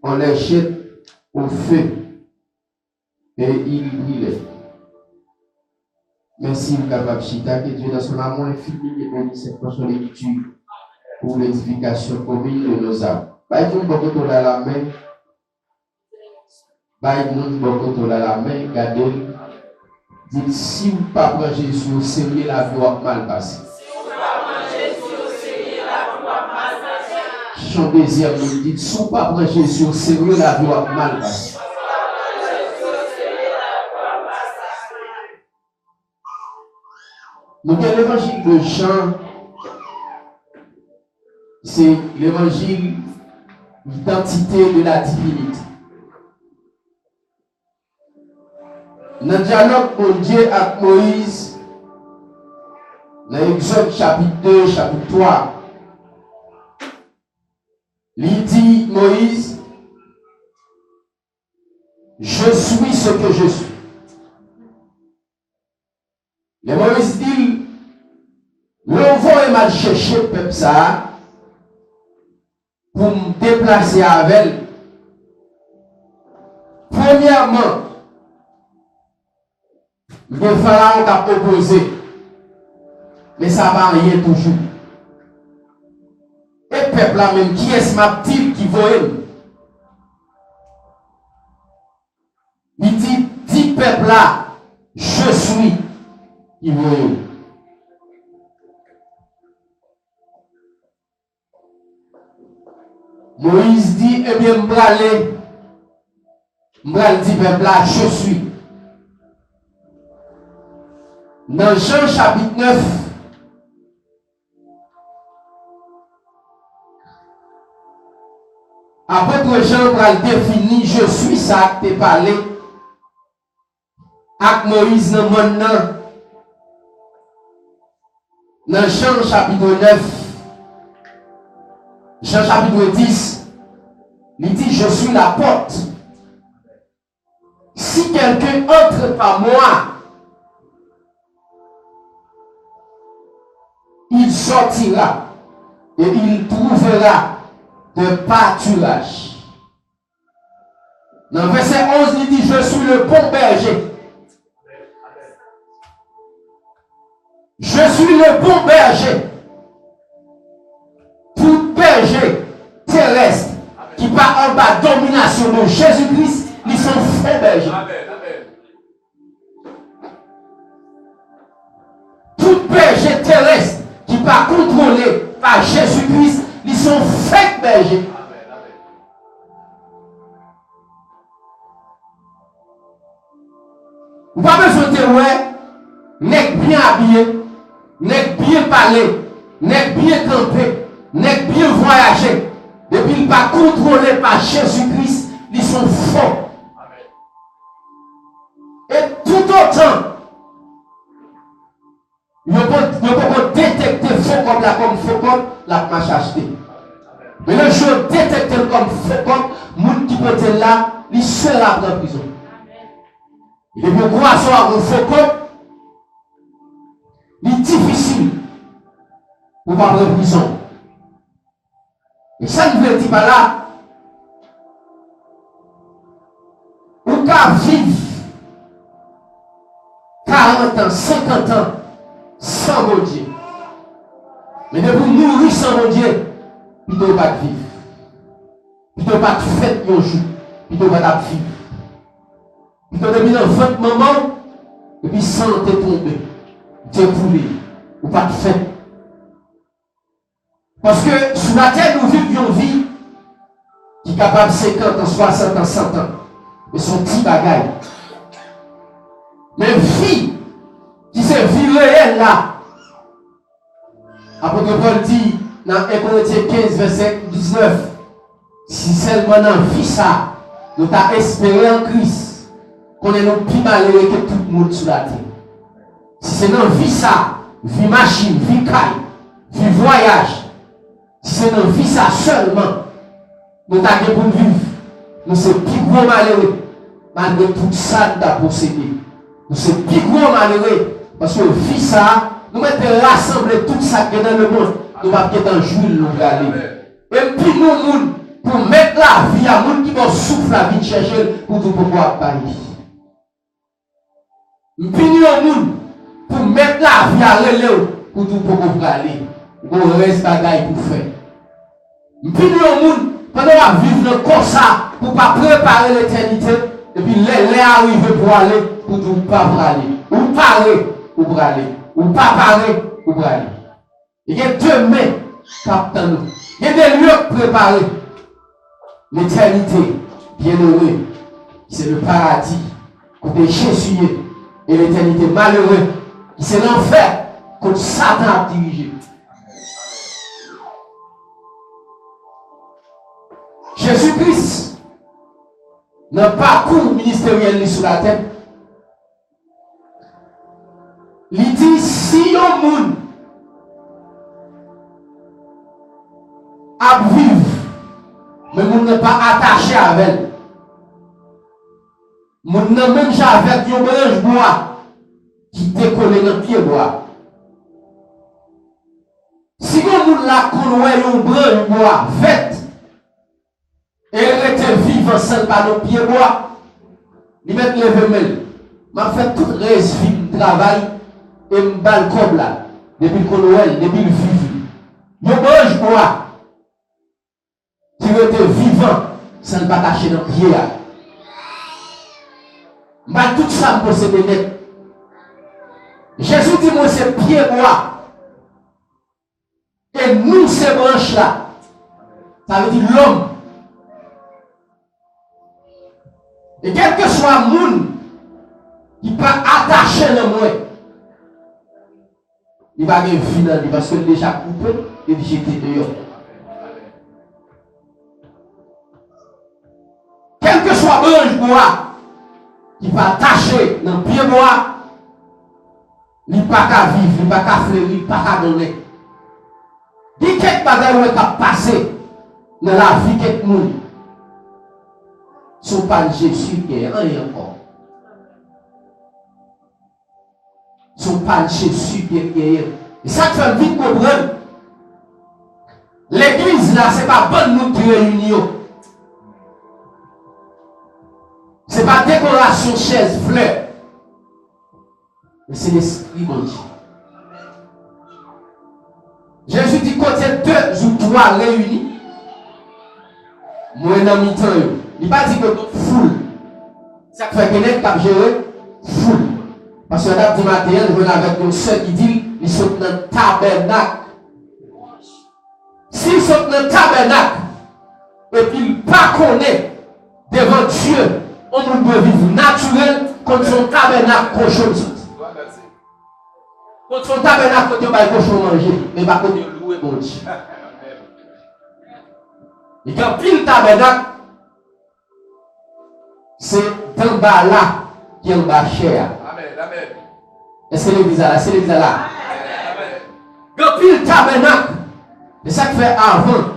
on les jette au feu et ils brûlent. Merci, capable Chita, que Dieu dans son amour infini et bénit cette portion d'écriture pour l'édification commune de nos âmes. Baïmoun beaucoup dans la main. Baïmoun beaucoup dans la main. Gardez. Dites si vous ne pas prendre Jésus au sérieux, la vie va mal passer. Chant deuxième, nous dites si vous ne pas prendre Jésus au sérieux, la vie va mal passer. Donc, l'évangile de Jean, c'est l'évangile d'identité de la divinité. Dans le dialogue mon Dieu avec Moïse, dans Exode chapitre 2, chapitre 3, il dit Moïse, je suis ce que je suis. Le Moïse dit, l'envoi m'a cherché le peuple ça pour me déplacer avec elle. Premièrement, le pharaon t'a opposé, mais ça va rien toujours. Et le peuple là même, qui est ce petit qui voit? Il dit peuple là, je suis. Il voit. Moïse dit, eh bien, m'bralé dit peuple là, je suis. Dans Jean chapitre 9, apôtre Jean va définir, je suis ça que tu parlé avec Moïse dans le monde. Dans Jean chapitre 9, Jean chapitre 10, il dit, je suis la porte. Si quelqu'un entre par moi, il sortira et il trouvera de pâturage. Dans verset 11, il dit, je suis le bon berger. Je suis le bon berger. Tout berger terrestre qui part en bas domination de Jésus-Christ, ils sont faux bergers. Tout berger terrestre qui pas contrôlé par Jésus-Christ, ils sont fake bergers. Vous n'avez pas besoin de témoin, n'est bien habillé, n'est bien parlé, n'est bien campé, n'est bien voyagé. Depuis qu'ils ne sont pas contrôlés par Jésus-Christ, ils sont faux. Et tout autant, ils ne peuvent pas détecter faux comme la marche achetée. Mais le jour détecter comme faux comme, les gens qui peuvent être là, ils sont là dans la prison. Il est bien croire un faux comme, il est difficile pour ne pas aller en prison. Et ça ne veut dire pas là, on peut vivre 40 ans, 50 ans sans mon Dieu. Mais de vous mourir sans mon Dieu, il ne doit pas vivre. Il ne doit pas faire un jour. Il ne doit pas vivre. Il doit devenir dans votre moment et puis sans te tomber, dépoulé, ou pas de fait. Parce que sur la terre, nous vivons une vie qui est capable de 50 ans, 60 ans, 100 ans. Mais son petit bagaille. Mais vie, qui c'est vie réelle là. Apôtre Paul dit dans 1 Corinthiens 15, verset 19, si seulement dans la vie ça, nous avons espéré en Christ, qu'on est nos plus malheureux que tout le monde sur la terre. Si c'est dans la vie ça, vie machine, vie caille, vie voyage, si c'est dans la vie ça seulement, nous avons pour vivre, nous sommes plus gros malheureux, malgré tout ça nous avons possédé. Nous sommes plus gros malheureux, parce que vie ça, nous mettons rassembler tout ça qui est dans le monde, nous ne pouvons pas jouer, nous aller. Et puis nous, pour mettre la vie à monde qui va souffle la vie de chercher pour tout pouvoir parler. Mpini au monde pour mettre la vie à relève pour tout pouvoir aller. On reste bagaille pour faire. Mpini au monde pendant à vivre comme ça pour pas préparer l'éternité et puis les arriver pour aller pour tout pas pour aller. Ou parler pour aller. Ou pas parler pour aller. Il y a deux mains captant nous. Il y a des lieux préparés. L'éternité, bien heureux, c'est le paradis, côté Jésus, et l'éternité malheureux, c'est l'enfer, que Satan a dirigé. Jésus-Christ, dans le parcours ministériel sur la terre, il dit si un monde a vivre, mais moun n'est pas attaché avec elle. Moun n'a même pas avec un branche bois qui décolle dans le pied bois. Si vous moun la connaît un branche bois faite et elle était vivante sans par le pied bois, il met levé mêle. M'a fait toute reste vie travail et m'bal comme là depuis qu'on Noël, depuis le vivre. Un branche bois qui était vivant sans pas cacher dans le pied. Mais tout ça me possède net. Jésus dit moi c'est pied bois. Et nous ces branches là. Ça veut dire l'homme. Et quel que soit le monde qui peut attacher le moi, il va gagner vie dans lui parce qu'il est déjà coupé et jeté dehors. Quel que soit branche bois qui va attacher dans le pied bois, il n'est pas qu'à vivre, il n'est pas qu'à fleurir, il n'est pas qu'à donner. Il y a quelques bagages qui ont passé dans la vie de quelqu'un. Ce n'est pas Jésus qui est rien encore. Ce n'est pas Jésus qui est rien. Et ça te fait vite comprendre. L'église là, ce n'est pas bonne nous qui réunissons. Ce n'est pas décoration, chaise, fleurs. Mais c'est l'esprit de Dieu. Jésus dit quand il y a deux ou trois réunis, moi dans mi-temps, il n'a pas dit que foule. Ça fait que les gens qui gérer foule. Parce que là, du matin, je viens avec une soeur qui dit ils sont dans le tabernacle. S'ils sont dans le tabernacle, et puis ils ne connaissent pas devant Dieu, on doit vivre naturel contre son tabernacle cochon. Contre son tabernacle, côté va cochon manger, mais pas côté louer bon Dieu. Et quand pile tabernacle, c'est dans bas là qui est en bas cher. Est-ce que l'église là? C'est l'église là. Quand pile tabernacle, c'est ça que fait avant.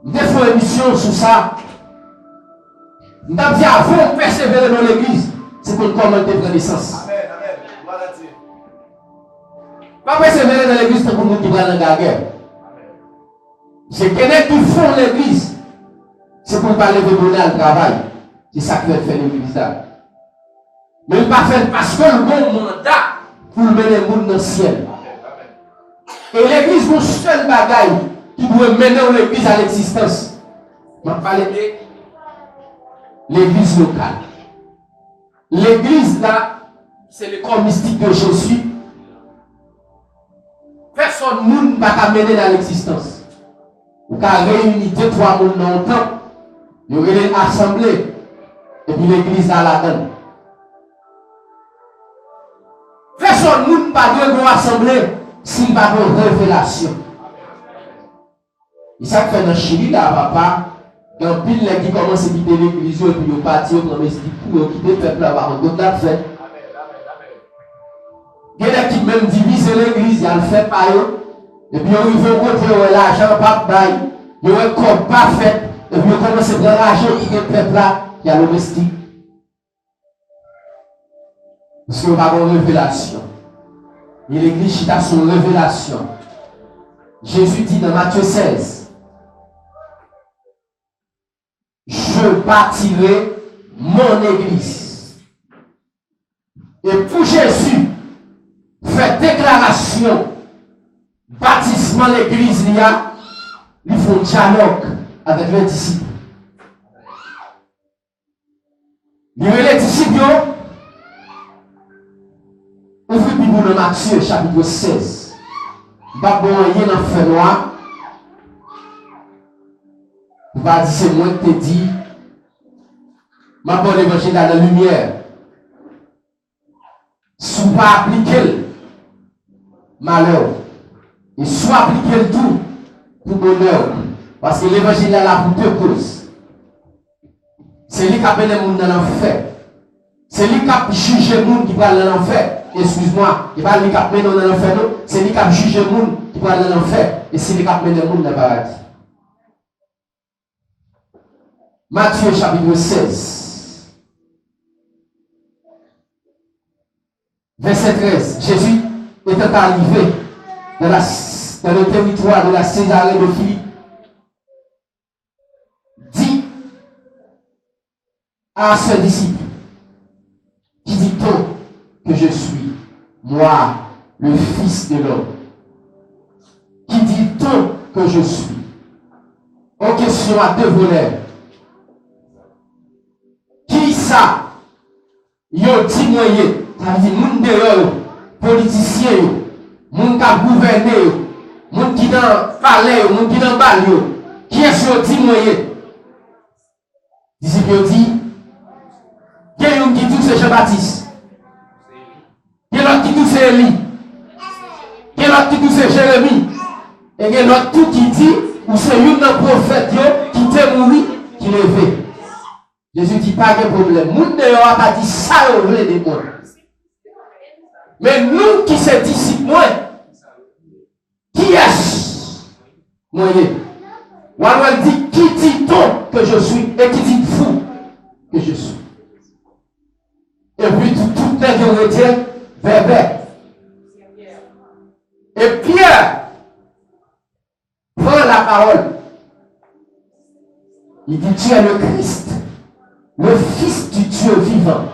Nous avons une émission sur ça. Nous avons dit avant de persévérer dans l'église, c'est pour nous commenter prendre naissance. Pas persévérer dans l'église, c'est pour nous qui prennent la guerre. C'est quelqu'un qui font l'église, c'est pour parler de donner le travail. C'est ça qui va faire l'église là. Mais il ne pas faire parce que le bon mandat pour mener le monde dans le ciel. Et l'église, mon seul bagaille qui doit mener l'église à l'existence. Je vais parler de l'église locale. L'église là, c'est le corps mystique de Jésus. Personne ne va pas mener dans l'existence. Vous pouvez réunir deux, trois personnes dans le temps. Vous allez assembler. Et puis l'église là la donne. Personne ne va pas assembler s'il va avoir une révélation. Et ça fait dans le Chili là, papa. Quand pile les qui commence à quitter l'église et puis ils partent au premier style pour quitter le peuple là, par contre, là, fait. Il y a qui même divisent l'église, ils le fait par eux. Et puis ils vont rencontrer l'argent pas bail, ils ont un corps pas fait. Et puis ils commencent à prendre l'argent qui est le peuple là, qui a le domestique. Parce qu'on va avoir une révélation. Et l'église a son révélation. Jésus dit dans Matthieu 16, je bâtirai mon église. Et pour Jésus, fait déclaration, baptisement l'église, ils font dialogue avec les disciples. Les disciples, ouvrez le Bible de Matthieu, chapitre 16. Pas bon, il y a un fait noir. Vous va dire, c'est moi qui te dis, ma bonne évangile dans la lumière. Soit pas appliquer malheur. Et soit appliquer le tout pour bonheur. Parce que l'évangile est là pour deux causes. C'est lui qui a mené les gens dans l'enfer. C'est lui qui a jugé les gens qui vont dans l'enfer. Excuse-moi, il va lui qui a mené dans l'enfer, non? C'est lui qui a jugé les gens qui vont dans l'enfer. Et c'est lui qui a mené les gens dans le paradis. Matthieu chapitre 16. Verset 13. Jésus était arrivé dans le territoire de la Césarée de Philippe. Dit à ses disciples, qui dit-on que je suis, moi, le Fils de l'homme? Qui dit-on que je suis? En question à deux volets. Qui ça? Yo dit moyen, ça veut dire moun dehors, politiciens, moun qui a gouverné, moun qui dans palais, moun qui dans bal, qui est sur dit moyen? Disciples dit, il y a un qui dit c'est Jean-Baptiste. Il y a l'autre qui dit c'est Élie. Il y a l'autre qui dit c'est Jérémie. Et il y a l'autre tout qui dit, ou c'est un prophète qui t'est mort, qui l'a levé. Jésus dit pas de problème. Moun dehors a pas dit ça au vrai des mots. Mais nous qui sommes disciples, moi, qui est-ce? Moyen. Ouan dit, qui dit-on que je suis? Et qui dit vous que je suis? Et puis tout n'est que retient vers. Et Pierre prend la parole. Il dit, tu es le Christ, le Fils du Dieu vivant.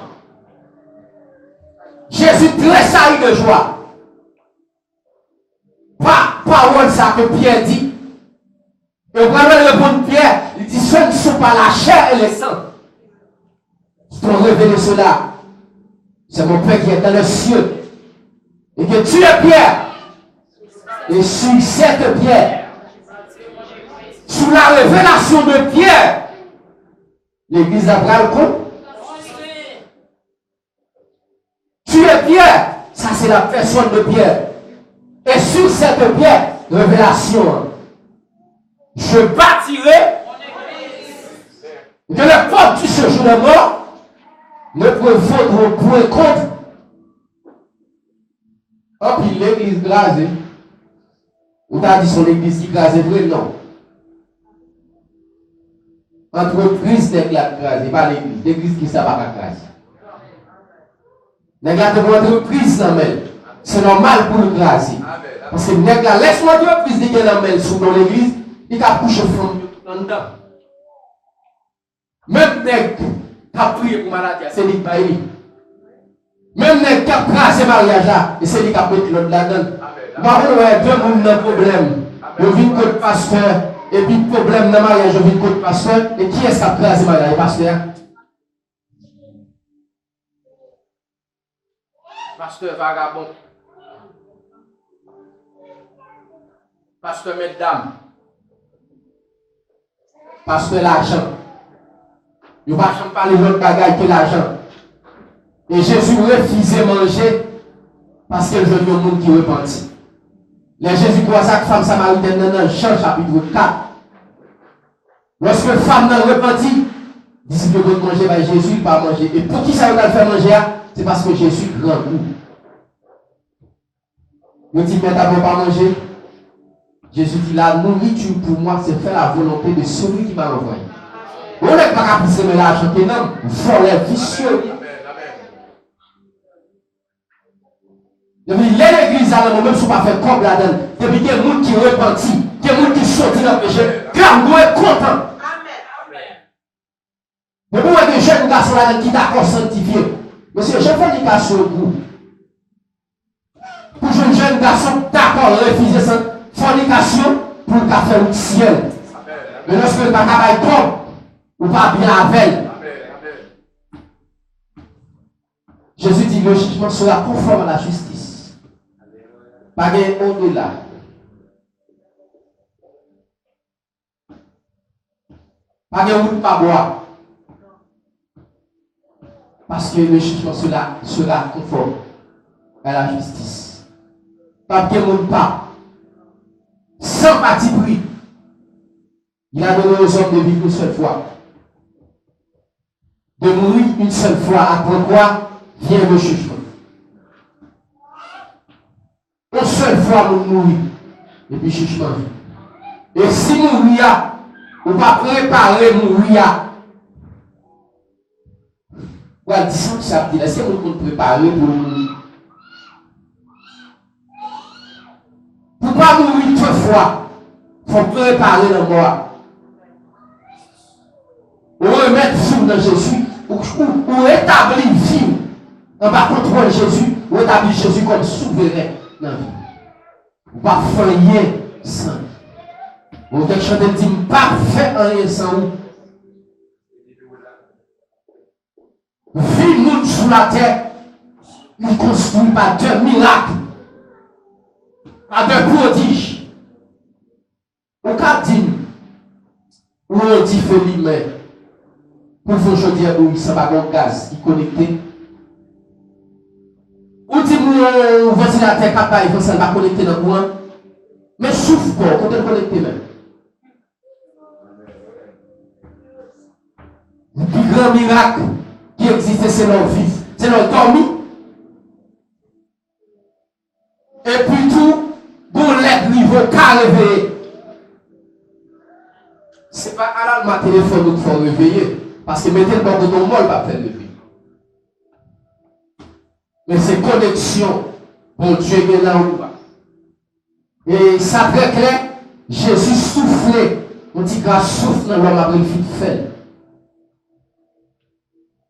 Jésus tressaille de joie. Pas parole ça que Pierre dit. Et au premier répondre Pierre, il dit, ce ne sont pas la chair et le sang qui t'ont révélé cela. C'est mon Père qui est dans le ciel. Et que tu es Pierre. Et sur cette pierre, sous la révélation de Pierre, l'église d'Abraham compte. Tu es Pierre. Ça, c'est la personne de Pierre. Et sur cette pierre, révélation. Je bâtirai. Que les portes du séjour de mort ne prévaudront point contre. Oh, puis l'église grasée. Ou t'as dit son église qui grasée, vrai? Non. Entreprise n'est pas grasée, pas l'église. L'église qui ça va pas grasée. N'est pas entreprise dans le c'est normal pour le graser. Parce que n'est pas laisse-moi entreprise de dans le sous dans l'église, il a couché fond tout en dedans. Même nèg qui a prié pour maladie, c'est lui qui va aider. Même nèg qui a crasé mariage là, c'est lui qui a mis l'autre là-dedans. Moi, je vois deux gens dans le problème. Je vis côté pasteur, et puis le problème dans le mariage, je vis côté pasteur. Et qui est-ce qui a crasé le mariage, pasteur? Pasteur vagabond. Pasteur mesdames. Pasteur l'argent. Il ne va pas parler de l'autre bagaille que l'argent. Et Jésus refusait manger parce qu'il veut un monde qui repentit. Les Jésus croit ça que femme samaritaine dans Jean chapitre 4. Lorsque femme n'a repenti, disciple de manger, bah Jésus il pas manger. Et pour qui ça va le faire manger? C'est parce que Jésus grand goût. Il dit, mais t'as pas manger? Jésus dit, la nourriture pour moi, c'est faire la volonté de celui qui m'a envoyé. On n'est pas capable de se mettre l'argent, non, voler vicieux. Depuis l'église, même si on ne pas faire comme la donne, depuis qu'il y a des gens qui repentit, qu'il y a des gens qui sortent dans le péché, car nous sommes contents. des jeunes garçons là qui d'accord sanctifié. Monsieur, j'ai fait des garçons pour un jeune garçon d'accord refuser sa fornication pour le faire le ciel. Mais lorsque le travail tombe, ou pas bien avec. Jésus dit le jugement sera conforme à la justice. Pas au-delà. Pas de route pas boire. Parce que le jugement sera conforme à la justice. Pas de monde pas. Sans parti pris. Il a donné aux hommes de vivre une seule fois. De mourir une seule fois. Après quoi vient le jugement. Une seule fois nous mourir. Et puis jugement. Et si mourir, on va préparer mourir. Voilà, disons que ça veut dire, est-ce que nous pouvons préparer pour mourir? Pour ne pas mourir deux fois, il faut préparer la mort. Ou remettre vie dans Jésus, ou établir vie. On va contrôler Jésus, ou établir Jésus comme souverain dans la vie. Ou pas faire rien sans. Ou quelque chose de dit, pas faire rien sans vous. Vie nous sur la terre, il construit par deux miracles, par deux prodiges. Au cas dit, où on dit Félix, mais pour faire aujourd'hui, où ça va dans gaz qui est connecté. Ou dit, mon ventilateur capable, il faut ça va connecter dans le courant. Mais souffle pas, quand on est connecté même. Le plus grand miracle qui existe, c'est leur vivre, c'est leur dormir. Et puis tout, pour l'être niveau qu'à réveiller. Ce n'est pas à la téléphone qu'il faut réveiller. Parce que mettez le bord de ton mol va faire lever. Mais c'est connexion. Bon Dieu est là où va. Et ça très clair, Jésus soufflait. On dit grâce souffle dans l'homme après le fit fait.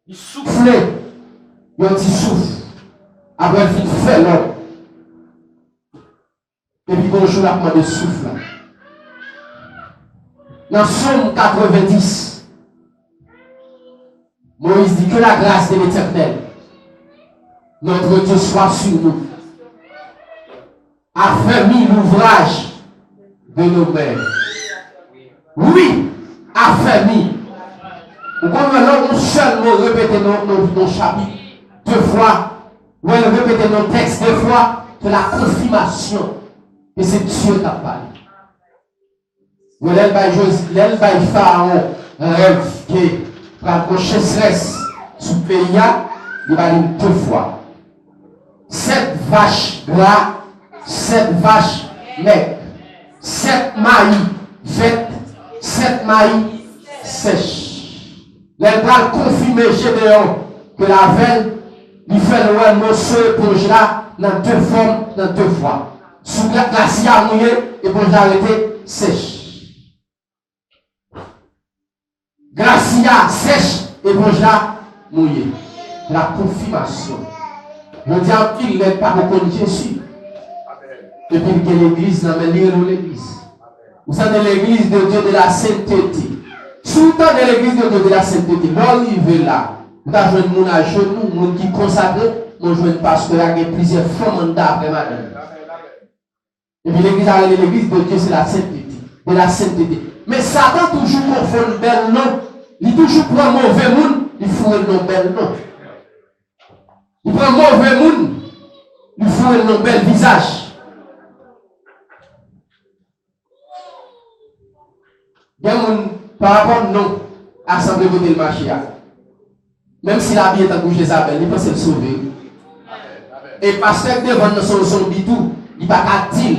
Il soufflait. Il dit souffle. Après le fit fait l'homme. Et puis bonjour la commande de souffle. Dans Somme 90, Moïse dit que la grâce de l'Éternel, notre Dieu, soit sur nous, affermit l'ouvrage de nos mères. Oui, affermit. Ou comme un seul mot répété nos chapitres deux fois, ou elle répété nos textes deux fois, de la confirmation que c'est Dieu qui a parlé. Ou l'elle va Pharaon un rêve qui par sécheresse sous le pays, il va dire deux fois. 7 vaches gras, 7 vaches maigres, 7 mailles faites, 7 mailles sèches. Elle va confirmer Gédéon que la veille, il fait le morceau éponge là, dans deux formes, dans deux fois. Sous la glacière mouillée, éponge arrêtée, sèche. Glacière sèche, éponge là, mouillée. La confirmation. Je dis à qui n'est pas reconnu Jésus. Et puis que l'église n'a pas l'église. Vous savez l'église de Dieu de la sainteté. Sous le temps de l'église de Dieu de la sainteté, l'arrivée là, vous avez un monde à genoux, un monde qui consacré, mon jeune pasteur a plusieurs fois mandat après madame. Et puis l'église a l'église de Dieu, c'est la sainteté. De la sainteté. Mais Satan toujours confond le bel nom. Il toujours prend mauvais monde, il faut le nom bel nom. Il prend mauvais monde, il faut le nom bel visage. Il y a un monde par rapport non, assemblée voter le marché. Même si la vie est en bouche Isabelle, il pense le sauver. Et parce que devant son bidou, il va pas dire.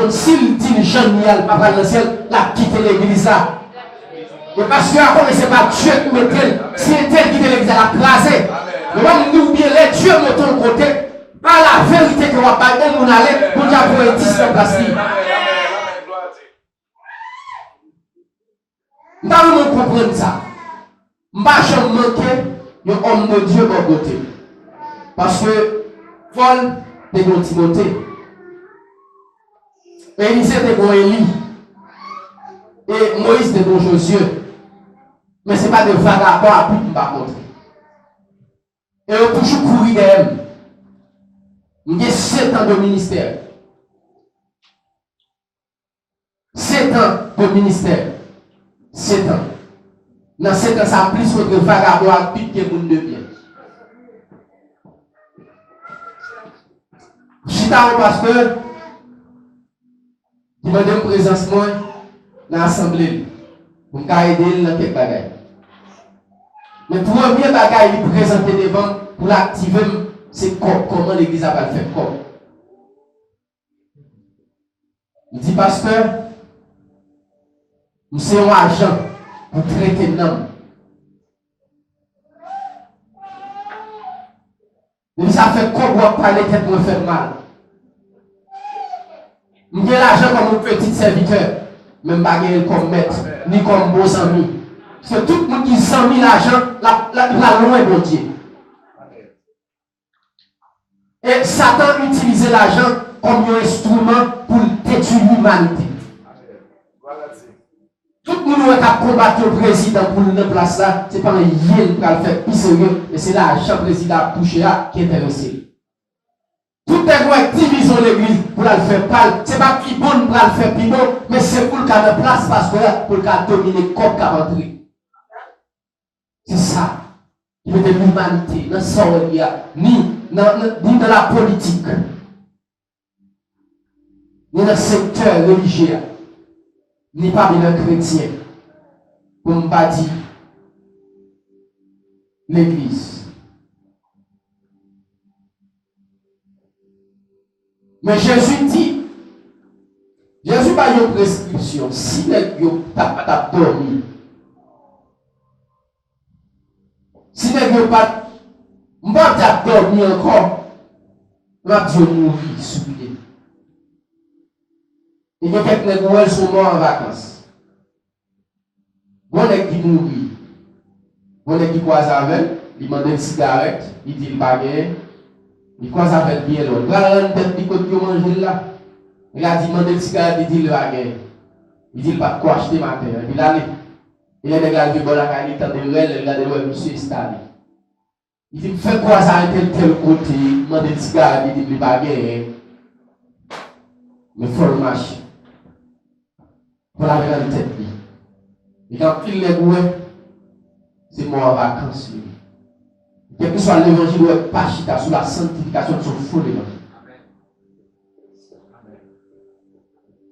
S'il dit Jean-Miel, pas dans le ciel, la quitter l'église là. Et parce que après, c'est pas Dieu qui me tel. Si tel qui l'église à la placer. Mais moi, nous oublions les dieux de ton côté. Par la vérité que on va pas on allait, pour dire pour être 10 en place. Nous devons comprendre ça. M'a jamais manqué un homme de Dieu bon côté. Parce que Paul était bon Timothée. Élisée était bon Élie. Et Moïse était bon Josué. Mais ce n'est pas de vagabond à plus par contre. Et on toujours courir derrière. J'ai 7 ans de ministère. 7 ans de ministère. 7 ans. Dans 7 ans, ça a plus contre vagabond à plus que monde de bien. Je suis un pasteur qui m'a donné présence moi dans l'assemblée. Pour me aider dans quelques bagages. Mais pour le premier bagage, il présente devant pour l'activer, c'est comment l'église va le faire. Il dit, pasteur, nous sommes un agent pour traiter l'homme. Mais ça fait quoi pour parler tête pour faire mal? Nous avons l'argent comme un petit serviteur, même pas comme maître, ni comme beaux amis. Parce que tout le monde qui s'en mis l'argent, la loin de Dieu. Et Satan utilise l'argent comme un instrument pour détruire l'humanité. Tout le monde qui a combattu le président pour le place là, ce n'est pas un yel pour le faire plus sérieux, mais c'est l'argent président touché qui est intéressé. Tout est quoi division l'église pour le faire parler. Ce n'est pas plus bon pour le faire plus bon, mais c'est pour le cas de place parce que pour le cas de dominer le corps qui a rentré. C'est ça. Il veut de l'humanité, dans son ni dans la politique, ni dans le secteur religieux, ni parmi les chrétiens. Pour ne pas dire l'église. Mais Jésus dit, Jésus n'a pas une prescription. Si vous n'avez dormi, si vous n'avez pas dormi encore, vous avez mourir souillé. Et il y a quelques qui sont morts en vacances. Vous avez qui mourir. Vous avez qui croise avec, il demande une cigarette, il dit il pas gagné. Il croise avec bien l'autre. Voilà l'autre qui côté manger là. Il a dit demande une cigarette, il dit il va gagner. Il dit il pas quoi acheter matin. Il a allé. Il a regardé bon la caille, il a regardé le monsieur installé. Il dit fais quoi ça tel côté, il demande une cigarette, il dit il va gagner. Mais il faut le marcher. Pour la grande tête. Et quand il les gouets, c'est moi en vacances. Quel que soit l'évangile, ou pas chita sur la sanctification de son faux l'évangile.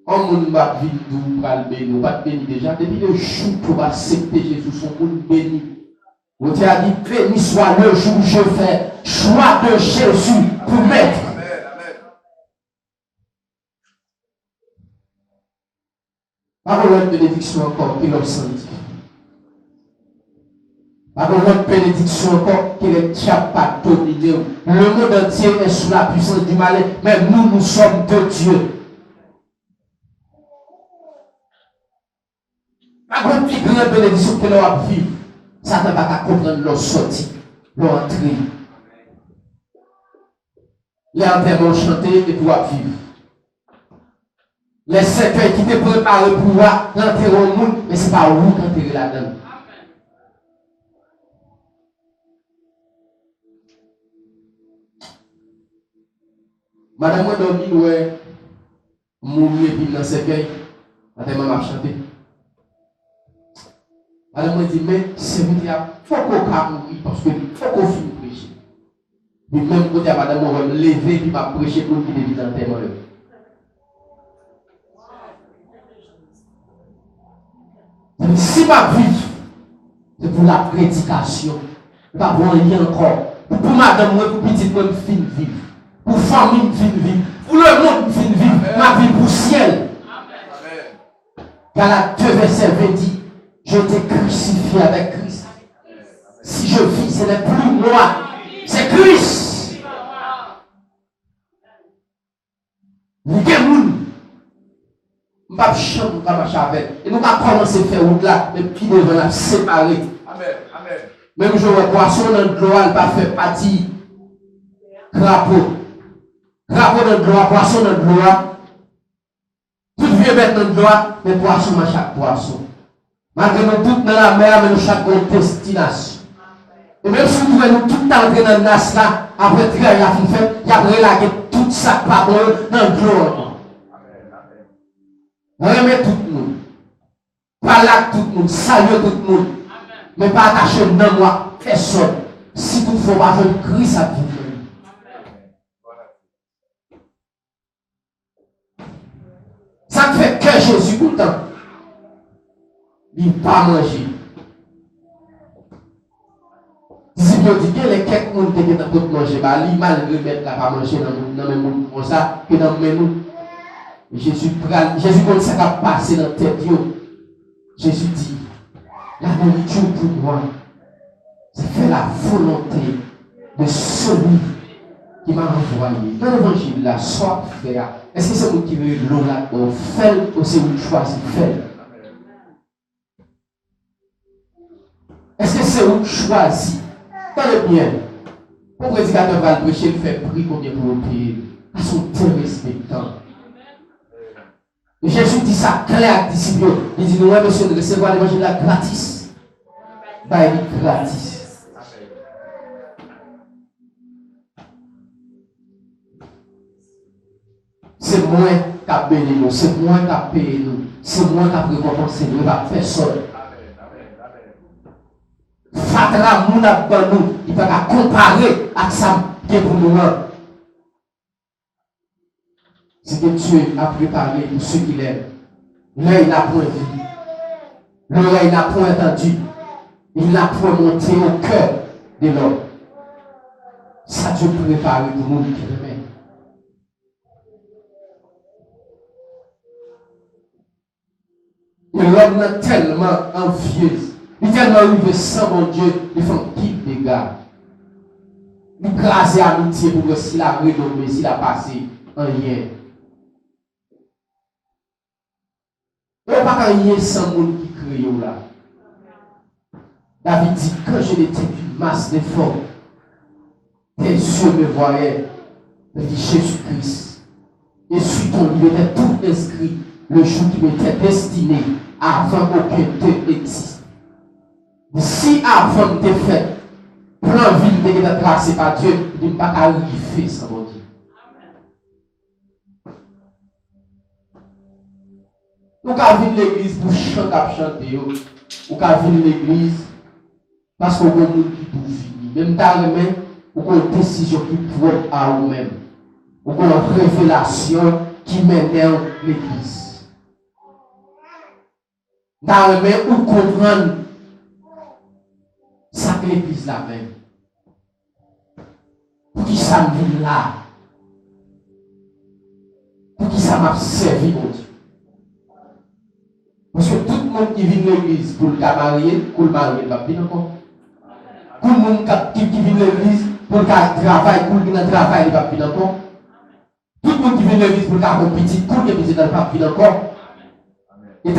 On ne va vivre d'où va le bénir, on va te bénir déjà. Depuis le jour pour accepter Jésus, son monde béni. On t'a dit, béni soit le jour où je fais choix de Jésus pour mettre. Parole de bénédiction encore, qui l'homme senti. Parole de bénédiction encore, qui n'est pas dominé. Le monde entier est sous la puissance du mal, mais nous sommes de Dieu. Parole de plus grande bénédiction que l'on a vivre. Ça ne va pas comprendre leur sortie, leur entrée. Les enterrements chantés et pouvoir vivre. Les cercueils qui te préparent pour l'enterrer au monde, mais ce n'est pas vous qui enterrez là-dedans. Madame, moi, dormi, ouais, mourir et dans le cercueil, madame m'a chanté. Madame m'a dit, mais c'est vous qui a faut qu'on mourir parce qu'il faut qu'on finisse prêcher. Mais même côté à madame, on va me lever et m'a prêcher pour qu'il évite l'enterrement. Si ma vie, c'est pour la prédication, pas pour rien encore. Pour madame, pour petite, moi, fin vivre. Pour famille, fin vivre. Pour le monde, fin vivre. Ma vie pour ciel. Galates 2, verset 20 dit, je t'ai crucifié avec Christ. Si je vis, ce n'est plus moi, c'est Christ. Vous avez nous ne pouvons pas marcher avec. Et nous ne pouvons pas commencer à faire route là, mais puis devant la séparer. Même je vois poisson dans le l'eau, elle pas fait partie. Crapaud. Crapaud dans le l'eau, poisson dans le l'eau. Tout vieux bête dans le l'eau, mais poisson à chaque poisson. Malgré nous tous dans la mer, mais nous chaque destination. Et même si nous pouvons tout entrer dans le nas là, après très la fin fait, il y a relagué tout ça par dans le l'eau. Remet tout le monde. Pas là tout le monde, saluer tout le monde. Mais pas attacher dans moi, personne. Si tout faut pas faire Christ à vous. Ça fait que Jésus pourtant. Il n'a pas mangé. Si vous dites que les quelques monde qui ont mangé, il malgré mettre là pas manger dans le même monde comme ça, que dans le même Jésus connaît ça qui a passé dans la tête. Jésus dit, la nourriture pour moi, c'est faire la volonté de celui qui m'a envoyé. Dans l'évangile, là, soit faire. Est-ce que c'est vous qui veut l'eau là, on fait ou c'est vous qui choisissez faire? Est-ce que c'est vous qui choisissez? Tenez bien. Pour le prédicateur va le prêcher, il fait prix combien pour le payer? À son temps respectant. Jésus dit ça clair à disciples. Il dit, nous, monsieur, de recevoir l'évangile là gratis. Bah, il est gratis. C'est moi qui a béni nous, c'est moi qui a payé nous, c'est moi qui a récompensé nous, pas personne. Fatra moun a ban nous, il va comparer à ça qui est pour nous. C'est que Dieu a préparé pour ceux qui l'aiment. L'œil n'a point vu, l'oreille n'a point entendu, il n'a point monté au cœur de l'homme. Ça Dieu préparé pour nous qui l'aiment. Et l'homme est tellement envieux, il est tellement arrivé sans mon Dieu, il fait pile de dégâts. Il crase amitié pour que s'il a renommé, s'il a passé en rien. Il n'y a pas rien sans monde qui crée là. David dit, quand je n'étais qu'une masse d'efforts, tes yeux me voyaient, il dit Jésus-Christ. Et sur ton livre était tout inscrit, le jour qui m'était destiné avant qu'aucun te existe. Si avant de fait, plan ville de être tracé par Dieu, il ne pas arriver sans mon Dieu. Nous avons venir l'église pour chanter, ou avons venir l'église parce qu'on a un monde qui peut finir. Même carrément, ou qu'on a une décision qui propre à vous-même. Ou qu'on a une révélation qui mène l'église. Carrément, ou comprendre ça que l'église la même. Pour qui ça me vit là? Pour qui ça m'a servi, mon Dieu? Parce que tout le monde qui vient de l'église pour le marier, pour le marier, il va bien encore. Tout le monde qui vient de l'église pour le travail, pour le travail, il va bien encore. Tout le monde qui vient de l'église pour le petit, pour le petit, il va bien encore.